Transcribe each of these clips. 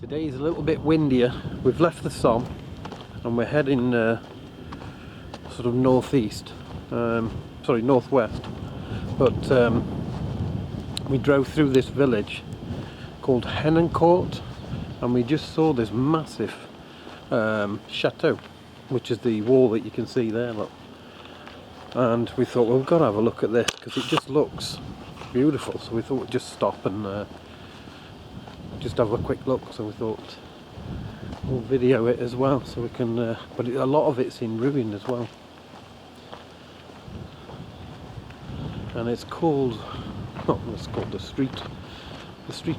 Today is a little bit windier. We've left the Somme and we're heading sort of northeast, sorry, northwest. But we drove through this village called Henencourt, and we just saw this massive chateau, which is the wall that you can see there, look. And we thought, well, we've got to have a look at this because it just looks beautiful. So we thought we'd just stop and just have a quick look. So we thought we'll video it as well, so we can. But a lot of it's in ruin as well, and it's called. Oh, it's called the street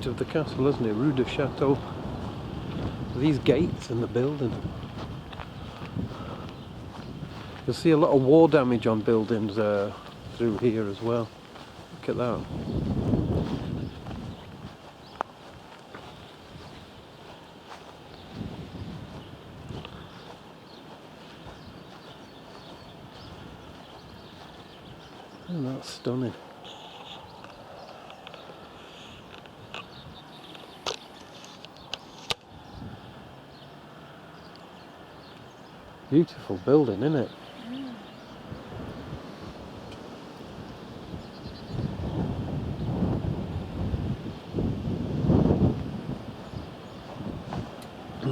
of the castle, isn't it? Rue de Château. These gates in the building. You'll see a lot of war damage on buildings through here as well. Look at that. Oh, that's stunning. Beautiful building, isn't it? Oh,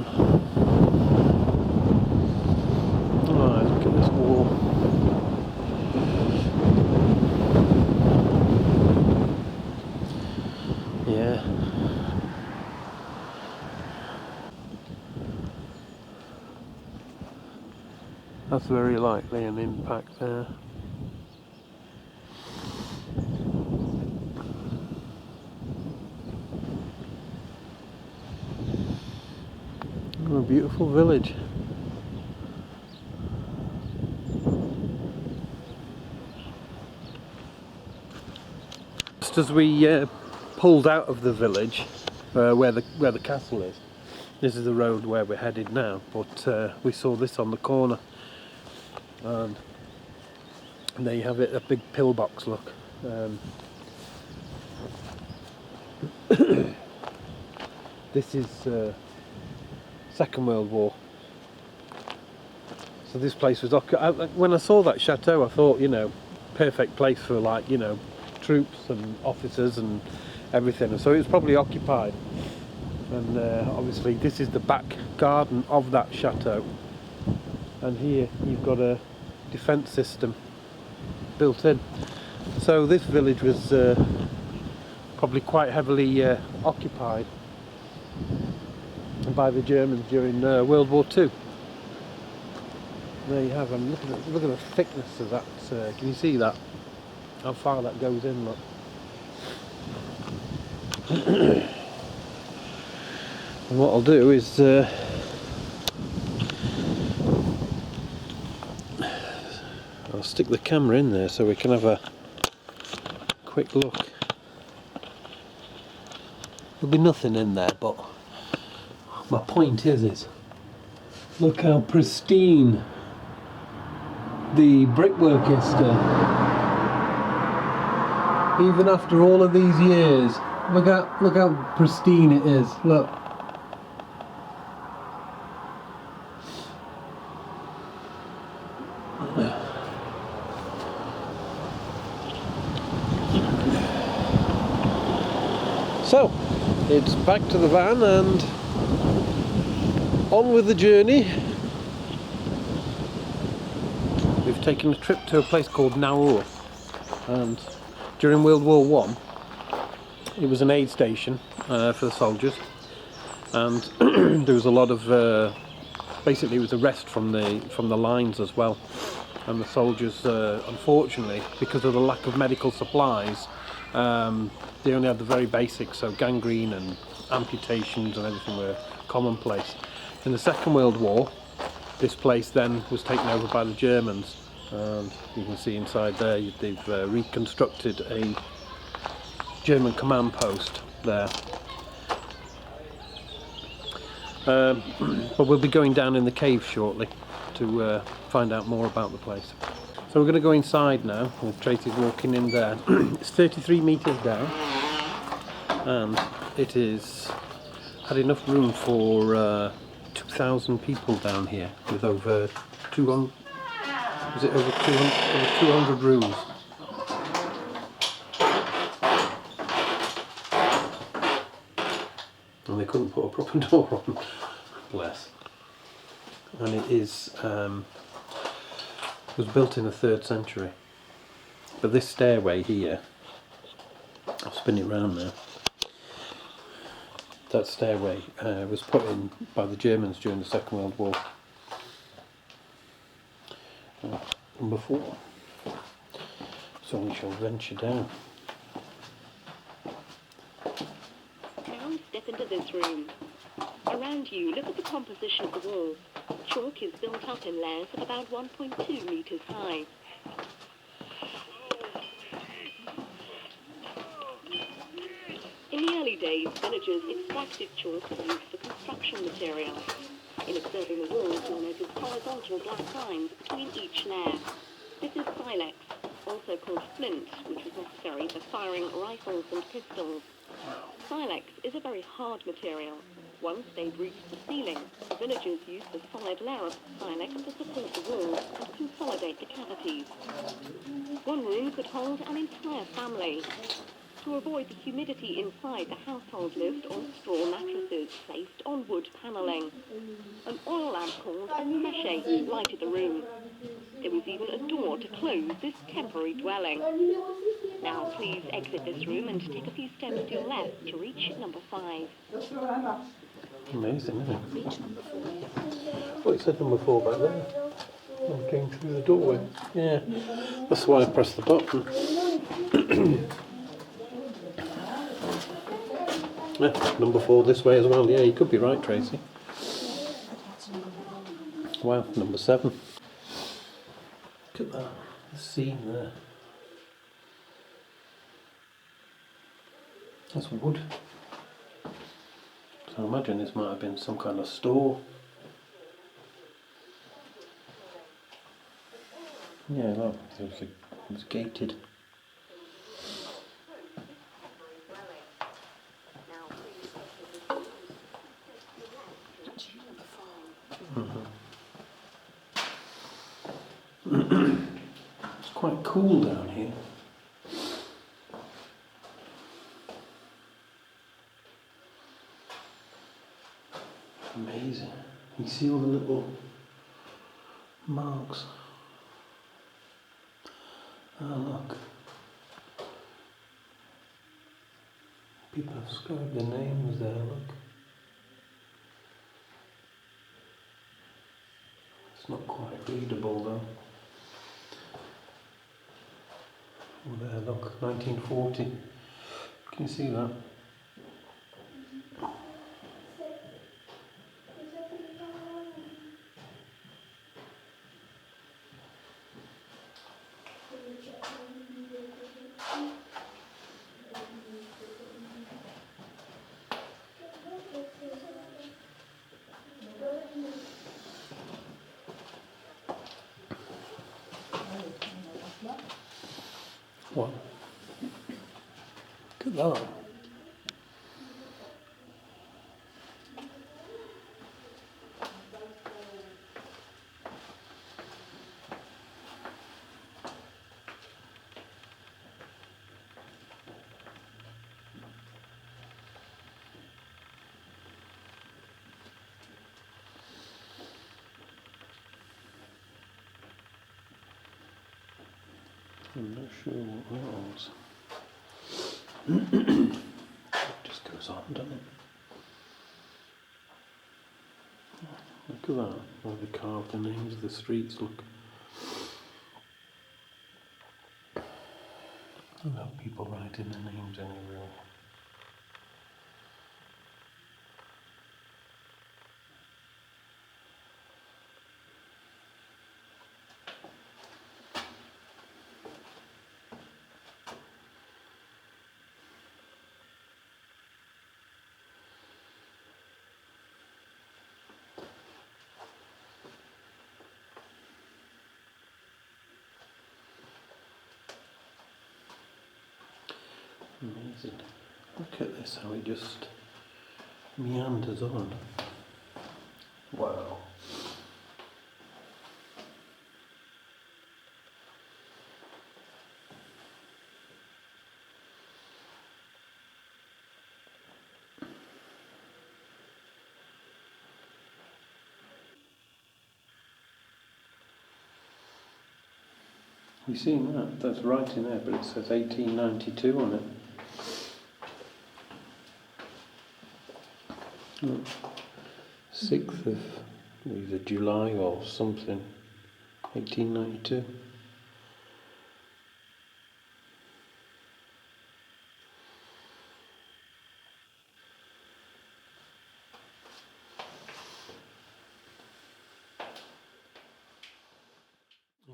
look at this wall. Yeah. That's very likely an impact there. What a beautiful village. Just as we pulled out of the village, where the castle is, this is the road where we're headed now. But we saw this on the corner, and there you have it, a big pillbox. Look. This is Second World War. So this place was when I saw that chateau, I thought, you know, perfect place for, like, you know, troops and officers and everything. So it was probably occupied. And obviously this is the back garden of that chateau. And here you've got a defence system built in. So this village was probably quite heavily occupied by the Germans during World War II. There you have them. Look at the thickness of that. Can you see that? How far that goes in? Look. And what I'll do is I'll stick the camera in there so we can have a quick look. There'll be nothing in there, but my point is look how pristine the brickwork is still. Even after all of these years, look how pristine it is. Look. So, it's back to the van and on with the journey. We've taken a trip to a place called Naours, and during World War I it was an aid station for the soldiers, and there was a lot of basically it was a rest from the lines as well, and the soldiers unfortunately, because of the lack of medical supplies, they only had the very basics, so gangrene and amputations and everything were commonplace. In the Second World War, this place then was taken over by the Germans, and you can see inside there they've reconstructed a German command post there. But we'll be going down in the cave shortly to find out more about the place. So we're going to go inside now. Tracy's walking in there. It's 33 metres down, and it is had enough room for 2,000 people down here, with over 200. Is it over 200 rooms? And they couldn't put a proper door on. Bless. And it was built in the 3rd century. But this stairway here, I'll spin it round now. That stairway was put in by the Germans during the Second World War. Number 4. So we shall venture down. Now step into this room. Around you, look at the composition of the walls. Chalk is built up in layers of about 1.2 metres high. In the early days, villagers extracted chalk for use for construction materials. In observing the walls, you'll notice horizontal black lines between each layer. This is silex, also called flint, which was necessary for firing rifles and pistols. Silex is a very hard material. Once they'd reached the ceiling, the villagers used the solid layer of silex to support the walls and consolidate the cavities. One room could hold an entire family. To avoid the humidity inside, the household lived on straw mattresses placed on wood panelling. An oil lamp called a sachet lighted the room. There was even a door to close this temporary dwelling. Now please exit this room and take a few steps to your left to reach number 5. Amazing, isn't it? Well, it said number 4 back there. I came through the doorway. Yeah, that's why I pressed the button. Yeah, number 4 this way as well. Yeah, you could be right, Tracy. Wow, number 7. Look at that, the scene there. That's wood. So I imagine this might have been some kind of store. Yeah, look, it was gated. It's quite cool down here. Amazing. You see all the little marks. Oh, look. People have scribed their names there, look. It's not quite readable though. Oh, there, look, 1940. Can you see that? What? Look at that. I'm not sure what that was. It just goes on, doesn't it? Look at that. Where they carved the names of the streets, look. I know people writing their names anywhere. Amazing. Look at this, how it just meanders on. Wow. You seen that? That's right in there, but it says 1892 on it. Oh, 6th of either July or something, 1892.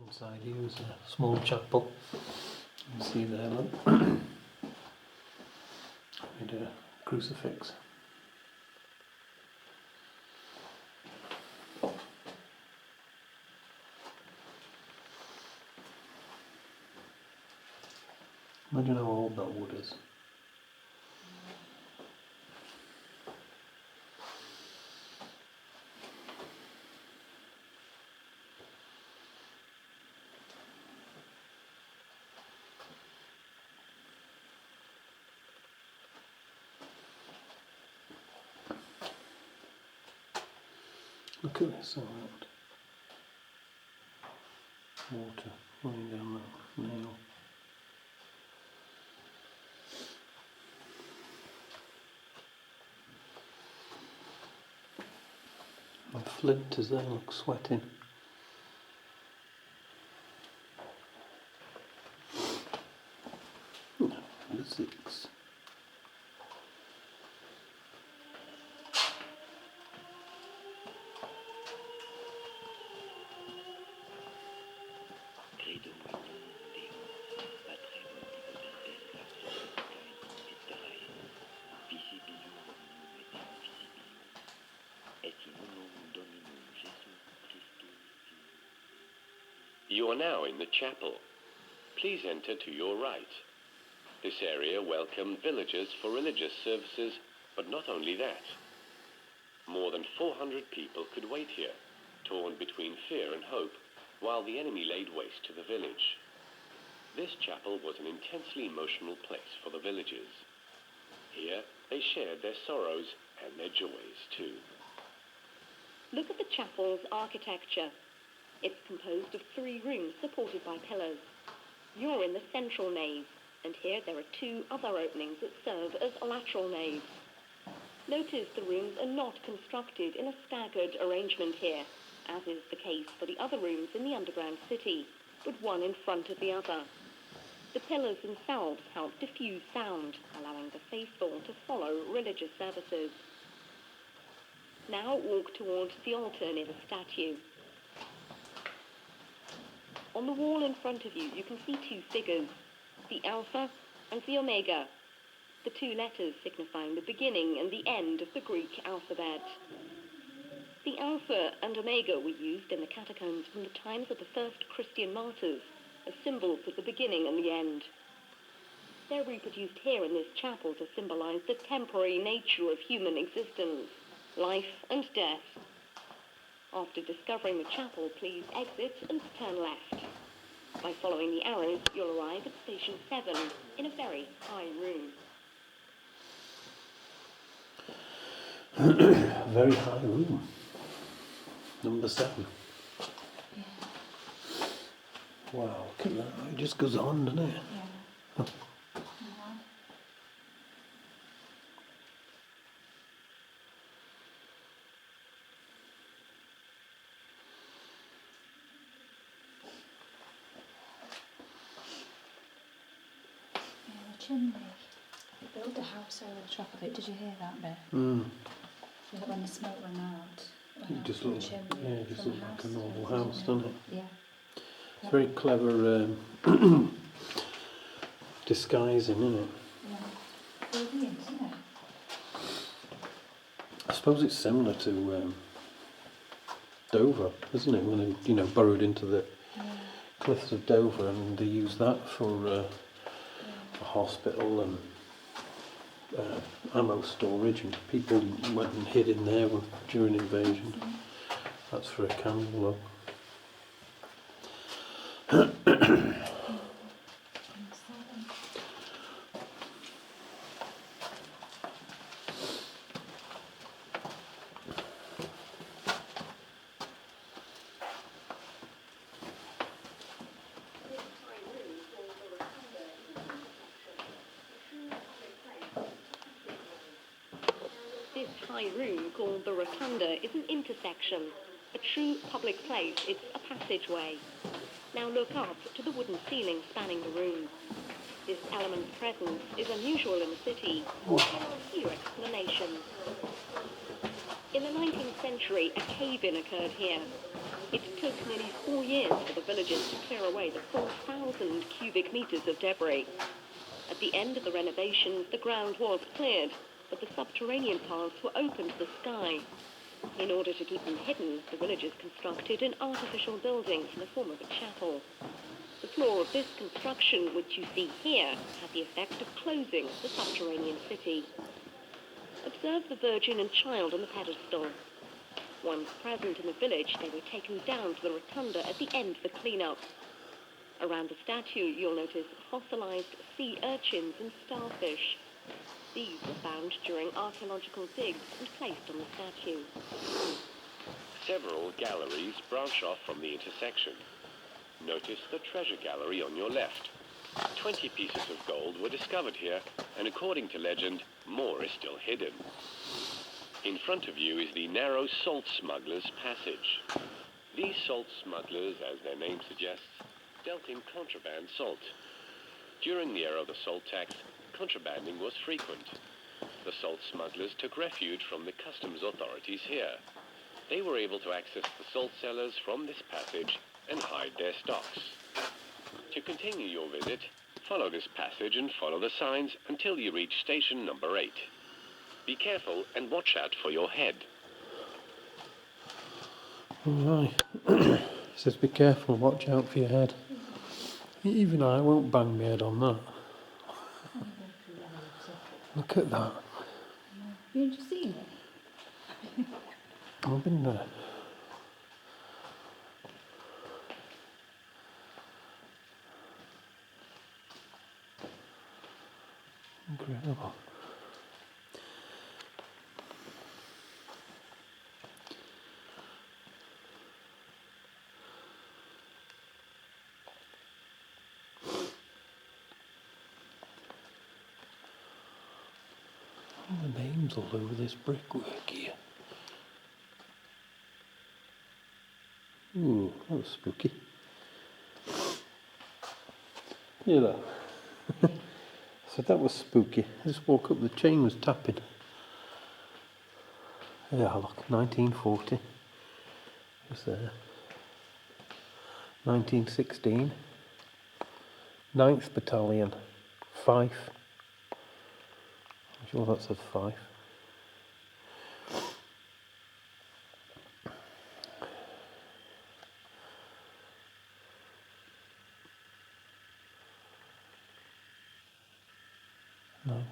Inside here is a small chapel. You can see there, look. With a crucifix. Imagine how old that wood is. Look at this out. Water running down that nail. And Flint is there, look, sweating. The 6. You are now in the chapel. Please enter to your right. This area welcomed villagers for religious services, but not only that. More than 400 people could wait here, torn between fear and hope, while the enemy laid waste to the village. This chapel was an intensely emotional place for the villagers. Here, they shared their sorrows and their joys too. Look at the chapel's architecture. It's composed of 3 rooms supported by pillars. You're in the central nave, and here there are 2 other openings that serve as lateral naves. Notice the rooms are not constructed in a staggered arrangement here, as is the case for the other rooms in the underground city, but one in front of the other. The pillars themselves help diffuse sound, allowing the faithful to follow religious services. Now walk towards the altar near the statue. On the wall in front of you, you can see 2 figures, the Alpha and the Omega, the 2 letters signifying the beginning and the end of the Greek alphabet. The Alpha and Omega were used in the catacombs from the times of the first Christian martyrs as symbols of the beginning and the end. They're reproduced here in this chapel to symbolize the temporary nature of human existence, life and death. After discovering the chapel, please exit and turn left. By following the arrows, you'll arrive at station 7 in a very high room. Very high room. Number 7. Yeah. Wow, look at that. It just goes on, doesn't it? Yeah. Chimney. They built a house over the top of it. Did you hear that bit? Mm. So that when the smoke ran out, It just from the looks, chimney yeah, it just from looks the like a house. normal house, doesn't it? Yeah. It's very clever disguising, isn't it? Yeah. Brilliant, isn't it? I suppose it's similar to Dover, isn't it? When they, burrowed into the cliffs of Dover, and they used that for a hospital and ammo storage, and people went and hid in there during invasion. That's for a candle though. This high room, called the Rotunda, is an intersection, a true public place. It's a passageway. Now look up to the wooden ceiling spanning the room. This element's presence is unusual in the city. There are a few explanations. In the 19th century, a cave-in occurred here. It took nearly 4 years for the villagers to clear away the 4,000 cubic meters of debris. At the end of the renovations, the ground was cleared, but the subterranean paths were open to the sky. In order to keep them hidden, the villagers constructed an artificial building in the form of a chapel. The floor of this construction, which you see here, had the effect of closing the subterranean city. Observe the Virgin and Child on the pedestal. Once present in the village, they were taken down to the Rotunda at the end of the clean-up. Around the statue, you'll notice fossilized sea urchins and starfish. These were found during archaeological digs and placed on the statue. Several galleries branch off from the intersection. Notice the treasure gallery on your left. 20 pieces of gold were discovered here, and according to legend, more is still hidden. In front of you is the narrow salt smugglers' passage. These salt smugglers, as their name suggests, dealt in contraband salt. During the era of the salt tax, contrabanding was frequent. The salt smugglers took refuge from the customs authorities here. They were able to access the salt cellars from this passage and hide their stocks. To continue your visit, follow this passage and follow the signs until you reach station number 8. Be careful and watch out for your head. Alright. It says be careful, watch out for your head. Even I won't bang my head on that. Look at that. You just seen it? I've been there. Incredible. All the names all over this brickwork here. Ooh, that was spooky. Hear that? So that was spooky. I just woke up, the chain was tapping. Yeah, look, 1940. It's there. 1916. 9th Battalion. Fife. I'm sure that says Fife.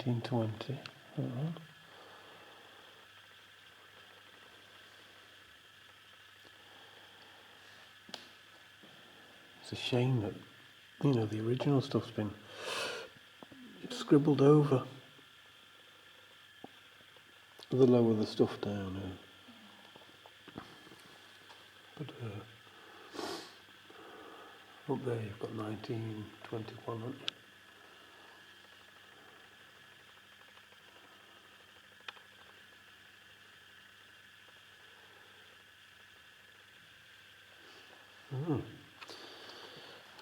$1920. It's a shame that, the original stuff's been scribbled over. The lower the stuff down. But up there you've got 1921, haven't you?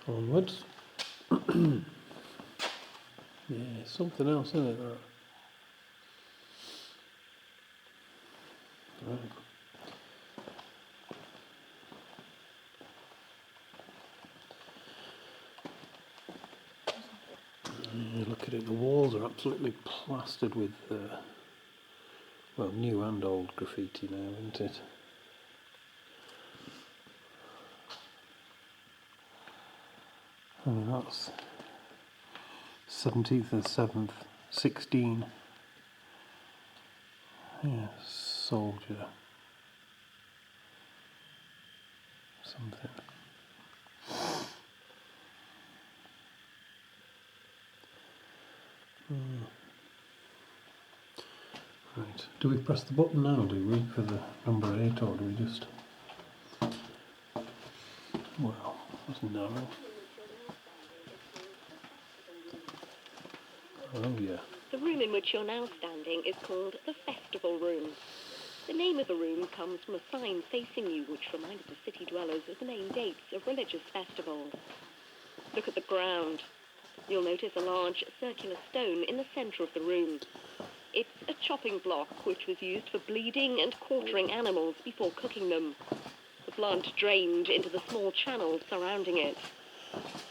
Onwards. Yeah, something else, isn't it? That? Right. Yeah, look at it, the walls are absolutely plastered with, new and old graffiti now, isn't it? I mean, that's 17th and 7th, 16. Yeah, soldier. Something. Right. Do we press the button now, do we, for the number 8, or do we just... Well, that's narrow. Oh, yeah. The room in which you're now standing is called the Festival Room. The name of the room comes from a sign facing you which reminded the city dwellers of the main dates of religious festivals. Look at the ground. You'll notice a large circular stone in the centre of the room. It's a chopping block which was used for bleeding and quartering animals before cooking them. The blood drained into the small channels surrounding it.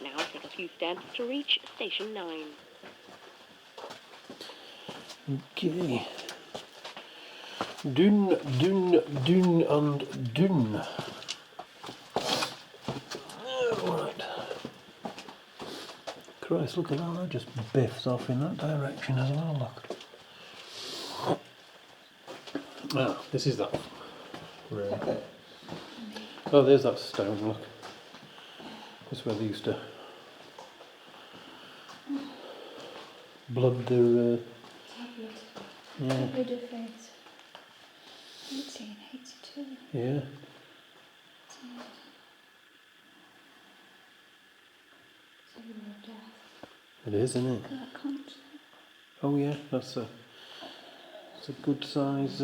Now take a few steps to reach Station 9. Okay. Dun, and dun. Right. Christ, look at that. That just biffs off in that direction as well, look. Ah, this is that room. Oh, there's that stone, look. This is where they used to blood their... yeah. Tablet of Faith. 1882. Yeah. Symbol of death. It is, isn't it? Look at that conch. Oh yeah, that's a good size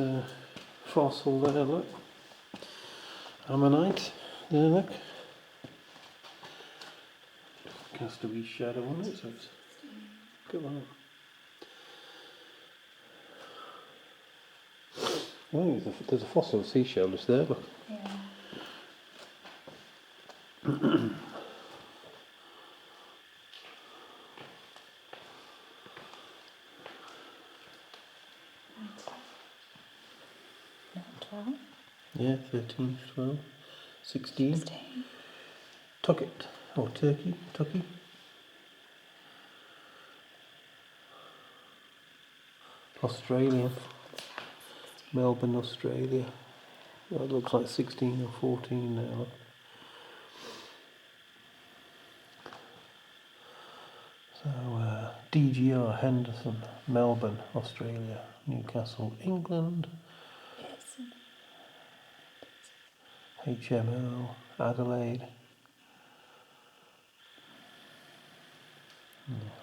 fossil there, look. Ammonite, there, look. Cast a wee shadow on it, so it's... Come on. Oh, there's a fossil seashell just there, look. Yeah. Not 12. Yeah, 13, 12, 16. 16. Tucket, or Turkey, Tucky. Australia. Melbourne, Australia. Well, it looks like 16 or 14 now. So, DGR, Henderson, Melbourne, Australia, Newcastle, England, HML, Adelaide,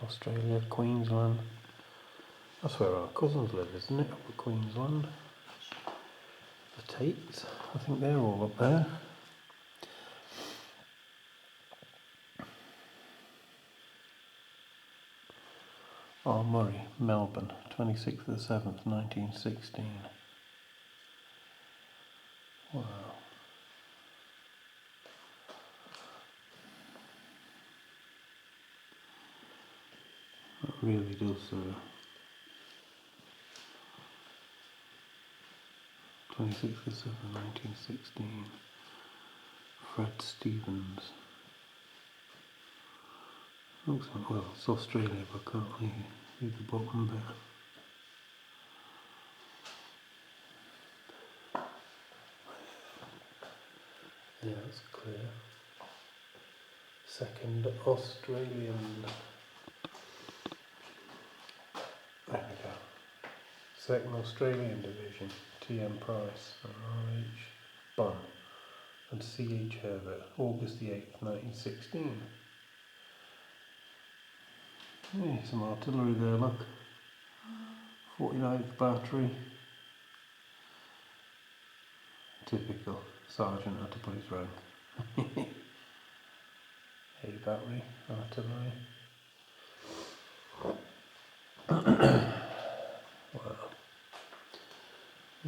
Australia, Queensland. That's where our cousins live, isn't it? Up at Queensland. The Tates, I think they're all up there. Oh, Murray, Melbourne, 26th of the 7th, 1916. Wow. That really does... 26th of the 7th, 1916. Fred Stevens. Looks like, well, it's Australia, but I can't leave the bottom bit. Yeah, that's clear. Second Australian. There we go. Second Australian Division. T.M. Price, R.H. Bunn, and C.H. Herbert. August the 8th, 1916. Yeah, some artillery there, look. 49th Battery. Typical. Sergeant had to put his rank. A battery, artillery. Wow.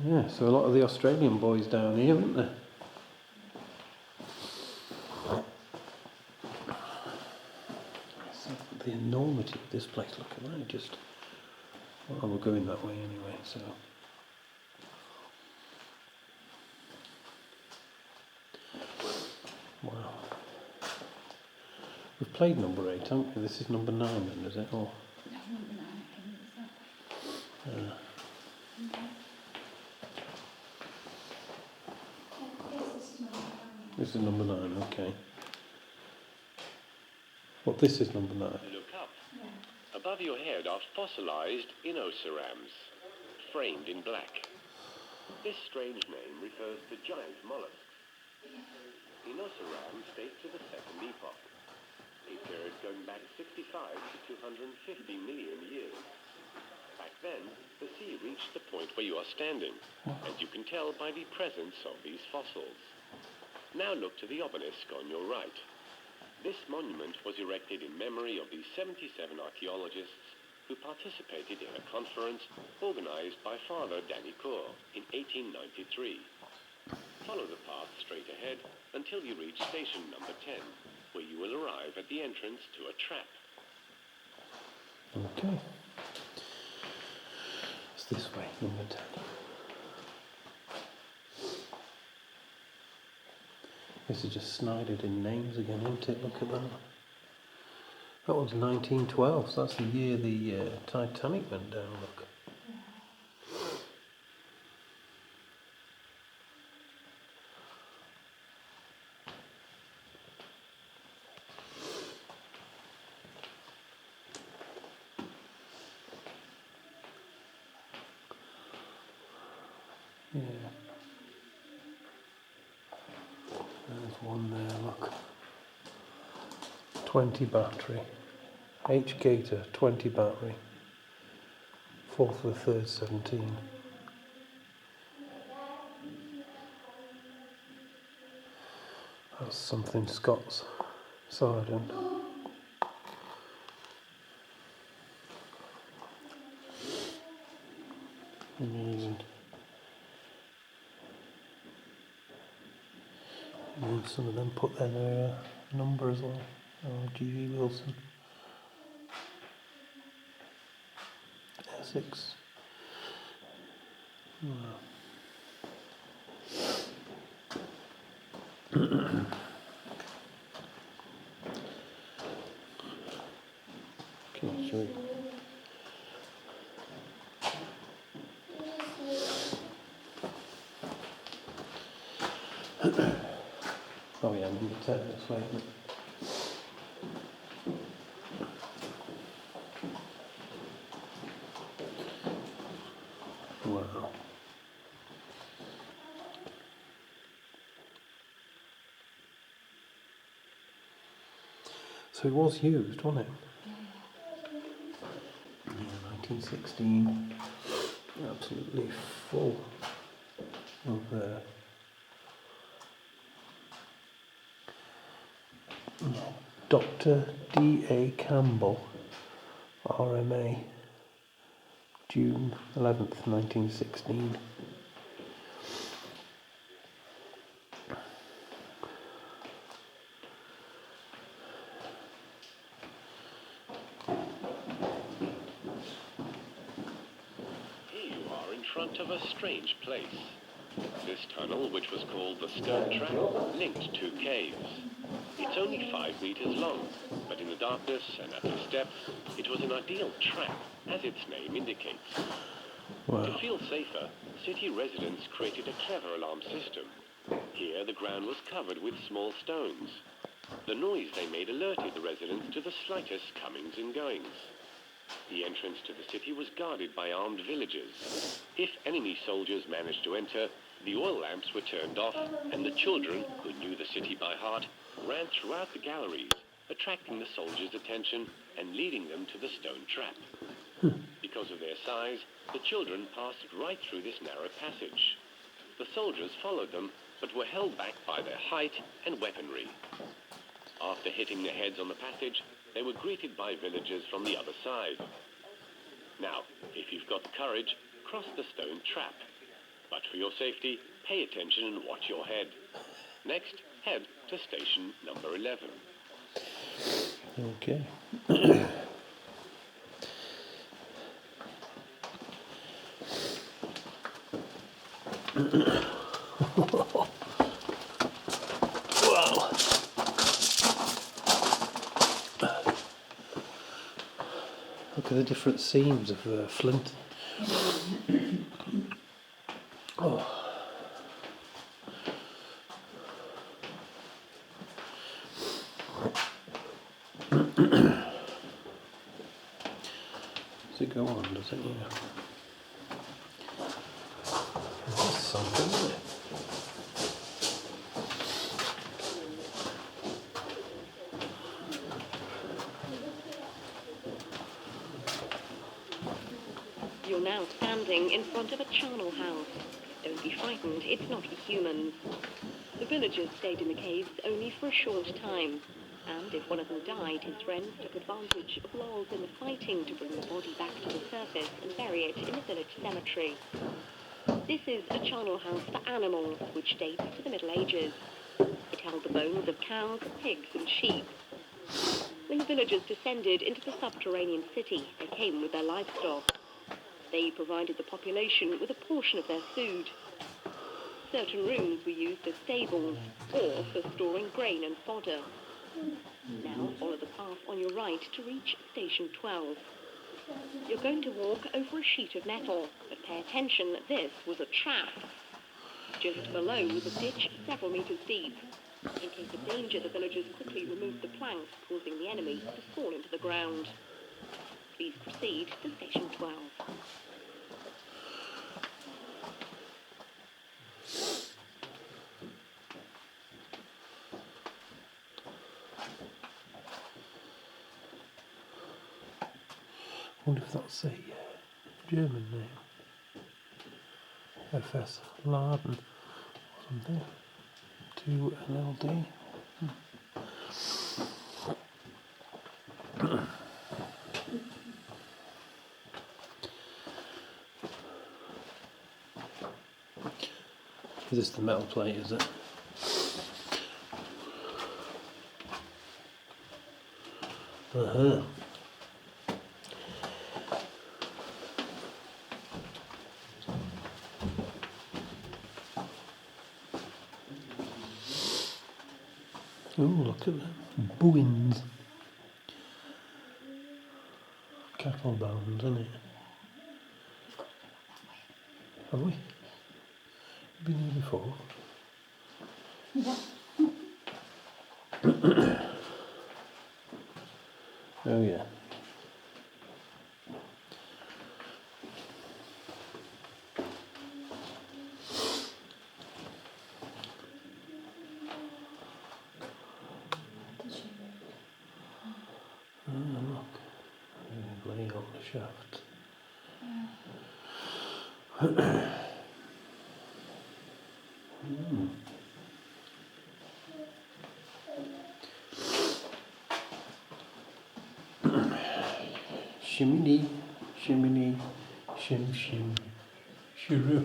Yeah, so a lot of the Australian boys down here, aren't there? So the enormity of this place, look at that, just... Well, we're going that way anyway, so... Wow. We've played number 8, haven't we? This is number 9 then, is it? Or... No, number 9, I think it was that. This is number 9, okay. Well, this is number 9. Look up. Above your head are fossilized inocerams, framed in black. This strange name refers to giant mollusks. Inocerams date to the Second Epoch, a period going back 65 to 250 million years. Back then, the sea reached the point where you are standing, as you can tell by the presence of these fossils. Now look to the obelisk on your right. This monument was erected in memory of the 77 archaeologists who participated in a conference organized by Father Danny Cour in 1893. Follow the path straight ahead until you reach station number 10, where you will arrive at the entrance to a trap. Okay. It's this way, number 10. This is just snidered in names again, isn't it? Look at that. That was 1912, so that's the year the Titanic went down, look. Yeah. There's one there, look. 20 battery. H. Gator, 20 battery. 4th of the 3rd, 17. That's something Scots Sergeant. Amazing. And some of them put their number as well. Oh, G.V. Wilson. Essex. Wow. Okay, sorry. Oh yeah, number 10 this way, isn't it? Wow. So it was used, wasn't it? Yeah, 1916. Absolutely full of Dr. D.A. Campbell, RMA, June 11th, 1916. Here you are in front of a strange place. This tunnel, which was called the Stone Trap, linked two caves. It's only 5 meters long, but in the darkness and at this depth, it was an ideal trap, as its name indicates. Wow. To feel safer, city residents created a clever alarm system. Here, the ground was covered with small stones. The noise they made alerted the residents to the slightest comings and goings. The entrance to the city was guarded by armed villagers. If enemy soldiers managed to enter, the oil lamps were turned off, and the children, who knew the city by heart, ran throughout the galleries, attracting the soldiers' attention and leading them to the stone trap. Because of their size, the children passed right through this narrow passage. The soldiers followed them, but were held back by their height and weaponry. After hitting their heads on the passage, they were greeted by villagers from the other side. Now, if you've got the courage, cross the stone trap. But for your safety, pay attention and watch your head. Next, head to station number 11. Okay. Wow. Look at the different seams of the flint. Oh. go on, does it? Yeah. This is something, isn't it? You're now standing in front of a charnel house. Don't be frightened, it's not for humans. The villagers stayed in the caves only for a short time, and if one of them died, his friends took advantage of lulls in the fighting to bring the body back to the surface and bury it in the village cemetery. This is a charnel house for animals, which dates to the Middle Ages. It held the bones of cows, pigs and sheep. When the villagers descended into the subterranean city, they came with their livestock. They provided the population with a portion of their food. Certain rooms were used as stables or for storing grain and fodder. Now follow the path on your right to reach Station 12. You're going to walk over a sheet of metal, but pay attention, this was a trap. Just below was a ditch several meters deep. In case of danger, the villagers quickly removed the planks, causing the enemy to fall into the ground. Please proceed to Station 12. I wonder if that's a German name. FS Laden or something. 2LLD. Is this the metal plate, is it? Uh-huh. Oh, look at them. Bones. Cattle bones, isn't it? Have we? Been here before? Oh yeah. Oh look. Lay on the shaft. Shimmy, shimmy, shim shim, shiroo.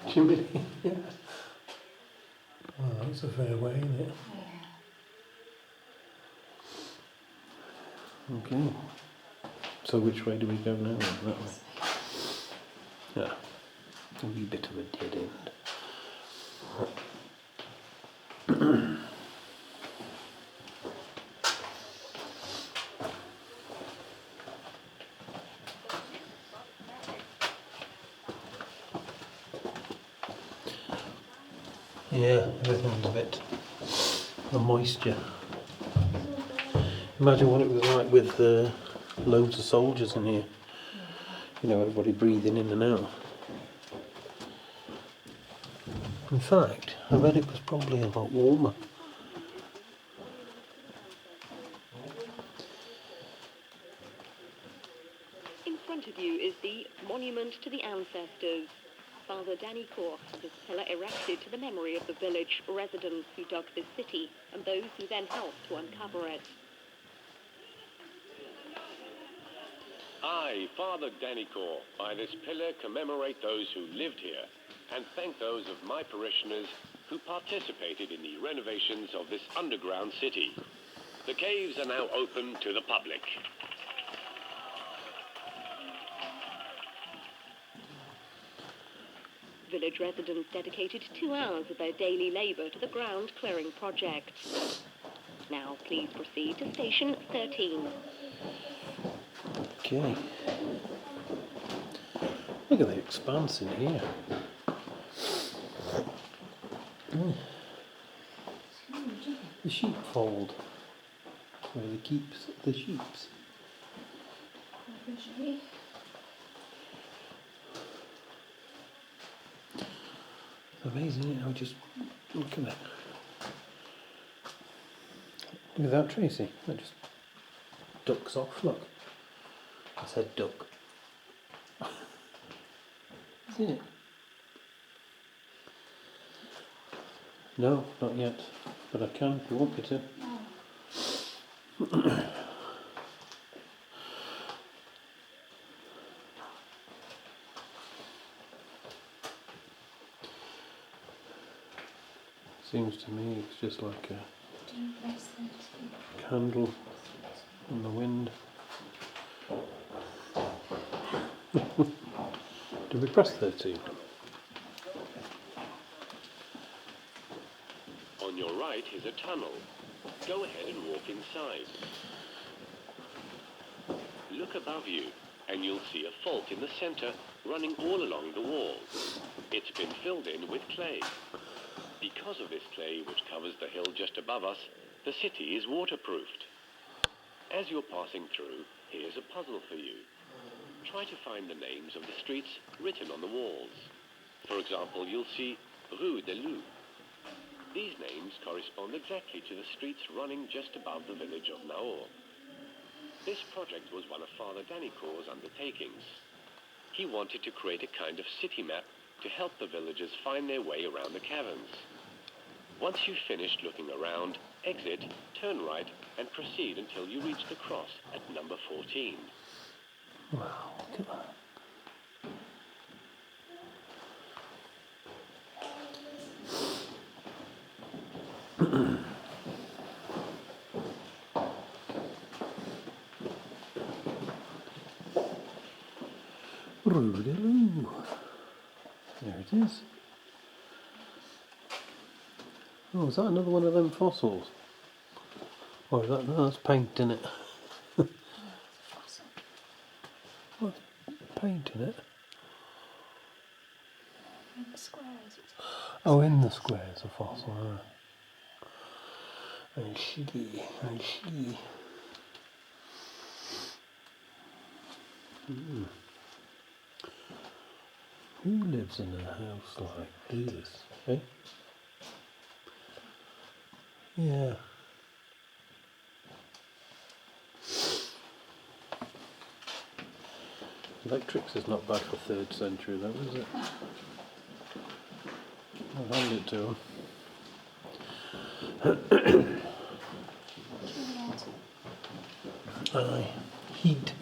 Shimmy, yeah. Oh, that's a fair way, isn't it? Okay. So which way do we go now? That way. Yeah. A wee bit of a dead end. Yeah, everything's a bit the moisture. Imagine what it was like with loads of soldiers in here. You know, everybody breathing in and out. In fact, I bet it was probably a lot warmer. In front of you is the Monument to the Ancestors. Father Danny Koch had this pillar erected to the memory of the village residents who dug this city and those who then helped to uncover it. I, Father Danicore, by this pillar commemorate those who lived here and thank those of my parishioners who participated in the renovations of this underground city. The caves are now open to the public. Village residents dedicated 2 hours of their daily labour to the ground clearing project. Now please proceed to Station 13. Okay. Look at the expanse in here. The sheepfold. Where they keep the sheeps. menagerie. Amazing, isn't it? How just look at that. Look at that, Tracy. That just ducks off. Look. I said duck. Isn't it? No, not yet. But I can if you want me to. Seems to me it's just like a Do you press 13? candle in the wind. Did we press 13? On your right is a tunnel. Go ahead and walk inside. Look above you, and you'll see a fault in the center running all along the wall. It's been filled in with clay. Because of this clay, which covers the hill just above us, the city is waterproofed. As you're passing through, here's a puzzle for you. Try to find the names of the streets written on the walls. For example, you'll see Rue de Loup. These names correspond exactly to the streets running just above the village of Naours. This project was one of Father Danicour's undertakings. He wanted to create a kind of city map to help the villagers find their way around the caverns. Once you've finished looking around, exit, turn right, and proceed until you reach the cross at number 14. Wow, look at that. Rue de Loup. There it is. Oh, is that another one of them fossils? Or is that, no, that's paint in it. Fossil. What's paint in it? In the squares. Oh, in the squares, a fossil. I see, I see. Who lives in a house like this? Eh? Yeah. Electrics is not bad for 3rd century though, is it? I'll hand it to him. Aye. Heat.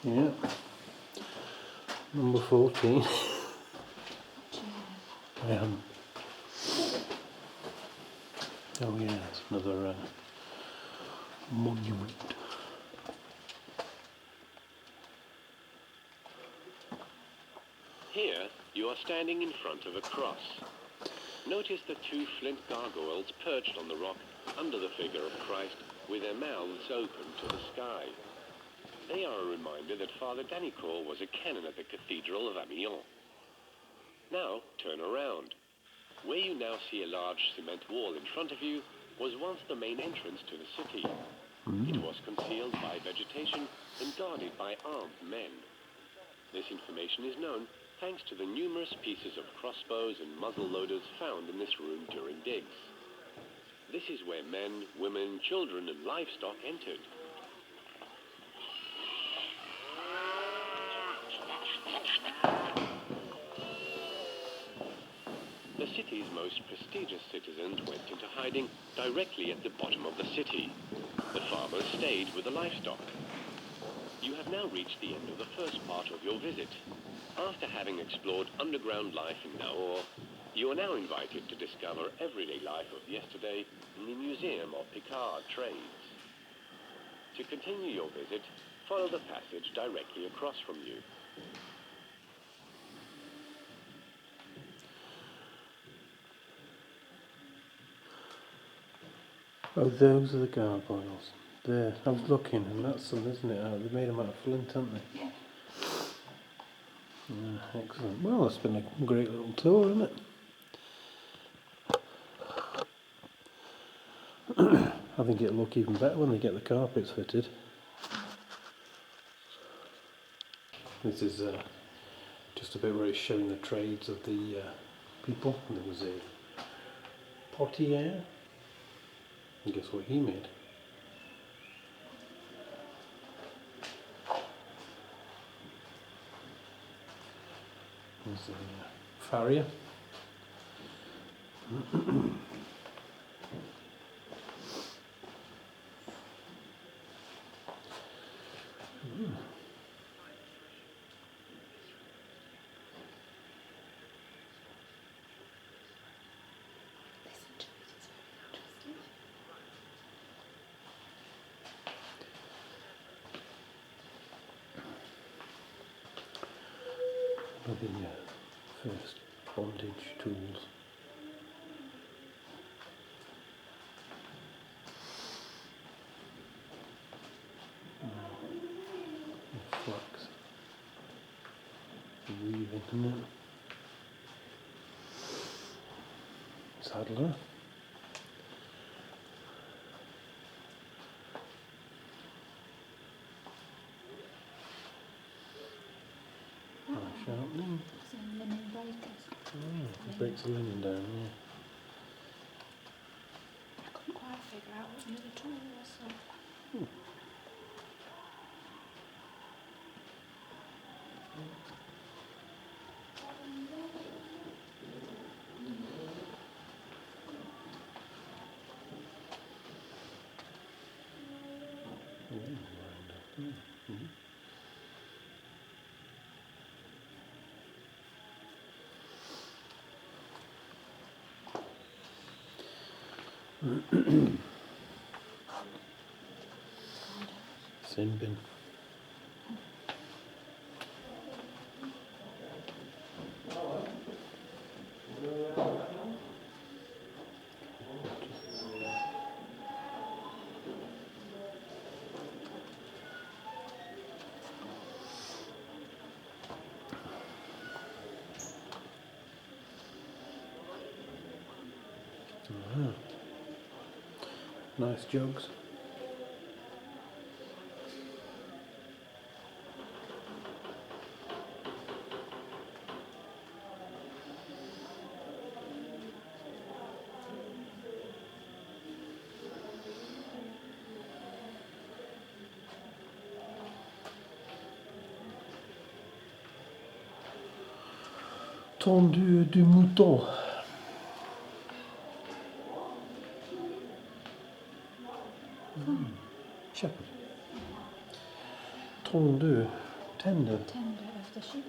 Yeah. Number 14. I am. Oh yeah, it's another monument. Here, you are standing in front of a cross. Notice the 2 flint gargoyles perched on the rock under the figure of Christ with their mouths open to the sky. They are a reminder that Father Danicour was a canon at the Cathedral of Amiens. Now, turn around. Where you now see a large cement wall in front of you was once the main entrance to the city. It was concealed by vegetation and guarded by armed men. This information is known thanks to the numerous pieces of crossbows and muzzle loaders found in this room during digs. This is where men, women, children and livestock entered. The city's most prestigious citizens went into hiding directly at the bottom of the city. The farmers stayed with the livestock. You have now reached the end of the first part of your visit. After having explored underground life in Naours, you are now invited to discover everyday life of yesterday in the Museum of Picard Trades. To continue your visit, follow the passage directly across from you. Oh, those are the gargoyles. There, I was looking, and that's them, isn't it? Oh, they made them out of flint, haven't they? Excellent. Well, it's been a great little tour, isn't it? I think it'll look even better when they get the carpets fitted. This is just a bit where it's showing the trades of the people. And there was a portier. And guess what he made? There's a farrier. Listen to it, it's very interesting. The first bondage tools. Flax. Weaving, isn't it? Saddler. Sharpening. Some linen breakers. It breaks the linen down, yeah. I couldn't quite figure out what the other tool was, so. Sin bin. Nice jugs. Tendu du mouton. Shepherd. Tendu. Tender. Tender of the sheep.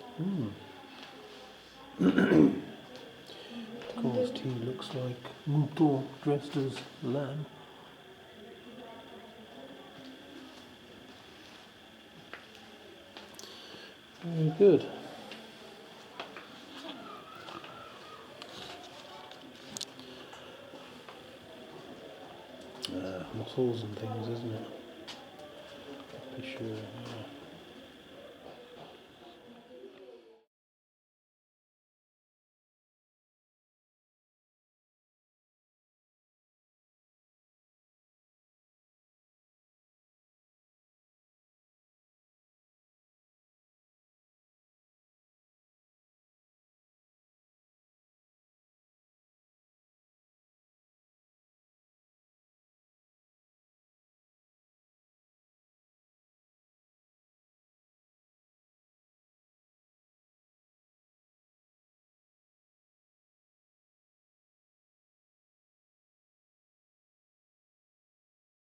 Of course, tea looks like mouton dressed as lamb. Very good. Mussels and things, isn't it? Be sure.